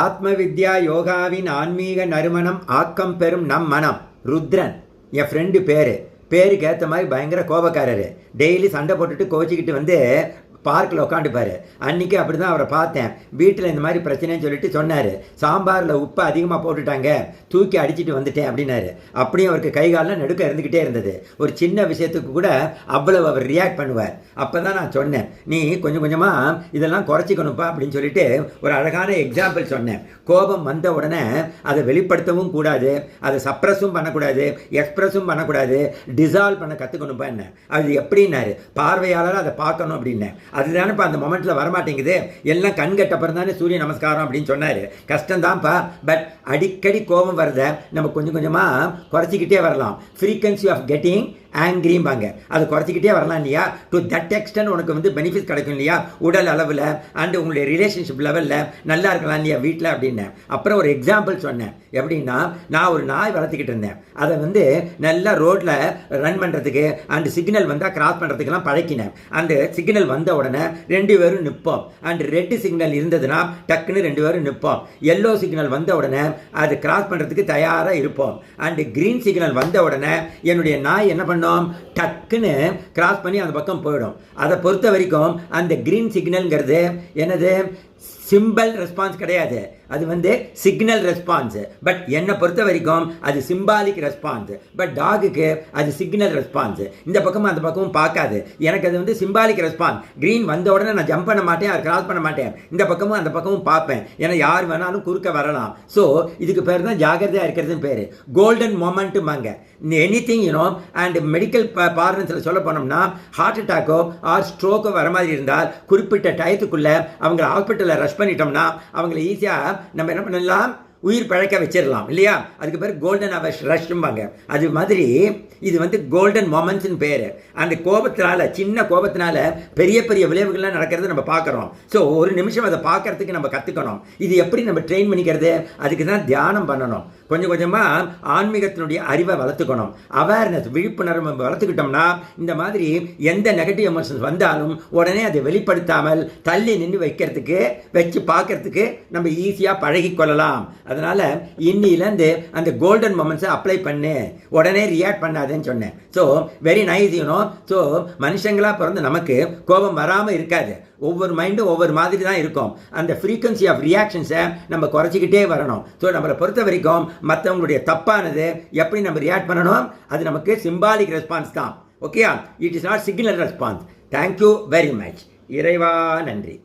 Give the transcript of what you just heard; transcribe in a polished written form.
ஆத்ம வித்யா யோகாவின் ஆன்மீக நறுமணம் ஆக்கம் பெறும் நம் மனம். ருத்ரன் என் ஃப்ரெண்டு பேருக்கு ஏற்ற மாதிரி பயங்கர கோபக்காரரு. டெய்லி சண்டை போட்டுட்டு கோச்சிக்கிட்டு வந்து பார்க்கில் உட்காந்துப்பார். அன்றைக்கி அப்படி தான் அவரை பார்த்தேன். வீட்டில் இந்த மாதிரி பிரச்சனைன்னு சொல்லிட்டு சொன்னார். சாம்பாரில் உப்பு அதிகமாக போட்டுட்டாங்க, தூக்கி அடிச்சுட்டு வந்துட்டேன் அப்படின்னாரு. அப்படியும் அவருக்கு கை காலில் நடுக்க இருந்துக்கிட்டே இருந்தது. ஒரு சின்ன விஷயத்துக்கு கூட அவ்வளவு அவர் ரியாக்ட் பண்ணுவார். அப்போ தான் நான் சொன்னேன், நீ கொஞ்சம் கொஞ்சமாக இதெல்லாம் குறைச்சிக்கணும்ப்பா அப்படின்னு சொல்லிட்டு ஒரு அழகான எக்ஸாம்பிள் சொன்னேன். கோபம் வந்த உடனே அதை வெளிப்படுத்தவும் கூடாது, அதை சப்ரஸும் பண்ணக்கூடாது, எக்ஸ்ப்ரெஸும் பண்ணக்கூடாது, டிசால்வ் பண்ண கற்றுக்கணும்ப்பா. என்ன அது எப்படின்னாரு, பார்வையாளர் அதை பார்க்கணும் அப்படின்னேன். அதுதானே இப்போ அந்த மொமெண்ட்டில் வரமாட்டேங்குது. எல்லாம் கண் கட்டப்புறம் தானே சூரிய நமஸ்காரம் அப்படின்னு சொன்னார். கஷ்டம்தான்ப்பா, பட் அடிக்கடி கோபம் வரத நம்ம கொஞ்சம் கொஞ்சமாக குறைச்சிக்கிட்டே வரலாம். ஃப்ரீக்வன்சி ஆஃப் கெட்டிங் ஆங்கிரிம்பாங்க, அதை குறைச்சிக்கிட்டே வரலாம் இல்லையா. டு தட் எக்ஸ்டென்ட் உனக்கு வந்து பெனிஃபிட் கிடைக்கும் இல்லையா, உடல் அளவில் அண்டு உங்களுடைய ரிலேஷன்ஷிப் லெவலில் நல்லா இருக்கலாம் இல்லையா வீட்டில் அப்படின்னு. அப்புறம் ஒரு எக்ஸாம்பிள் சொன்னேன். எப்படின்னா, நான் ஒரு நாய் வளர்த்துக்கிட்டு இருந்தேன். அதை வந்து நல்லா ரோட்டில் ரன் பண்ணுறதுக்கு அண்டு சிக்னல் வந்தால் கிராஸ் பண்ணுறதுக்கெல்லாம் பழக்கினேன். அந்த சிக்னல் வந்த உடனே 2 பேரும் நிற்போம். அண்டு ரெட் சிக்னல் இருந்ததுன்னா டக்குன்னு 2 பேரும் நிற்போம். எல்லோ சிக்னல் வந்த உடனே அது கிராஸ் பண்ணுறதுக்கு தயாராக இருப்போம். அண்டு கிரீன் சிக்னல் வந்த உடனே என்னுடைய நாய் என்ன பண்ணும், டக்குன்னு கிராஸ் பண்ணி அந்த பக்கம் போயிடும். அதை பொறுத்த வரைக்கும் அந்த கிரீன் சிக்னல்ங்கிறது என்னது, சிம்பிள் ரெஸ்பான்ஸ் கிடையாது, அது வந்து சிக்னல் ரெஸ்பான்ஸ். பட் என்னை பொறுத்த வரைக்கும் அது சிம்பாலிக் ரெஸ்பான்ஸ். பட் டாகுக்கு அது சிக்னல் ரெஸ்பான்ஸ். இந்த பக்கமும் அந்த பக்கமும் பார்க்காது. எனக்கு அது வந்து சிம்பாலிக் ரெஸ்பான்ஸ். க்ரீன் வந்த உடனே நான் ஜம்ப் பண்ண மாட்டேன், அதை கிராஸ் பண்ண மாட்டேன். இந்த பக்கமும் அந்த பக்கமும் பார்ப்பேன். ஏன்னா யார் வேணாலும் குறுக்க வரலாம். ஸோ இதுக்கு பேர் தான் ஜாகிரதையாக இருக்கிறதுன்னு பேர். கோல்டன் மொமெண்ட்டுமாங்க. Any thing you know. And medical பார்லன்ஸில் சொல்ல போனோம்னா, ஹார்ட் அட்டாக்கோ ஆர் ஸ்ட்ரோக்கோ வர மாதிரி இருந்தால் குறிப்பிட்ட டயத்துக்குள்ளே அவங்க ஹாஸ்பிட்டலில் ரஷ் பண்ணிட்டோம்னா அவங்கள ஈஸியாக நம்ம என்ன பண்ணலாம், உயிர் பழக்க வச்சிடலாம் இல்லையா. அதுக்கு பேர் கோல்டன் அவர் ரஷ்ம்பாங்க. அது மாதிரி இது வந்து கோல்டன் மொமெண்ட்ஸ்னு பேர். அந்த கோபத்தினால, சின்ன கோபத்தினால பெரிய பெரிய விளைவுகள்லாம் நடக்கிறது நம்ம பார்க்குறோம். ஸோ ஒரு நிமிஷம் அதை பார்க்கறதுக்கு நம்ம கற்றுக்கணும். இது எப்படி நம்ம ட்ரெயின் பண்ணிக்கிறது, அதுக்கு தான் தியானம் பண்ணணும். கொஞ்சம் கொஞ்சமாக ஆன்மீகத்தினுடைய அறிவை வளர்த்துக்கணும். அவேர்னஸ், விழிப்புணர்வு வளர்த்துக்கிட்டோம்னா இந்த மாதிரி எந்த நெகட்டிவ் எமோஷன்ஸ் வந்தாலும் உடனே அதை வெளிப்படுத்தாமல் தள்ளி நின்று வச்சு பார்க்கறதுக்கு நம்ம ஈஸியாக பழகி கொள்ளலாம். அதனால் இன்னிலேருந்து அந்த கோல்டன் மொமெண்ட்ஸை அப்ளை பண்ணு, உடனே ரியாக்ட் பண்ணாதுன்னு சொன்னேன். So very nice you know. So மனுஷங்களாக பிறந்து நமக்கு கோபம் வராமல் இருக்காது. ஒவ்வொரு மைண்டும் ஒவ்வொரு மாதிரி தான் இருக்கும். அந்த ஃப்ரீக்வன்சி ஆஃப் ரியாக்ஷன்ஸை நம்ம குறைச்சிக்கிட்டே வரணும். ஸோ நம்மளை பொறுத்த வரைக்கும் மற்றவங்களுடைய தப்பானது எப்படி நம்ம ரியாக்ட் பண்ணணும், அது நமக்கு சிம்பாலிக் ரெஸ்பான்ஸ் தான். ஓகேயா, it is not signal response. Thank you very much. இறைவா நன்றி.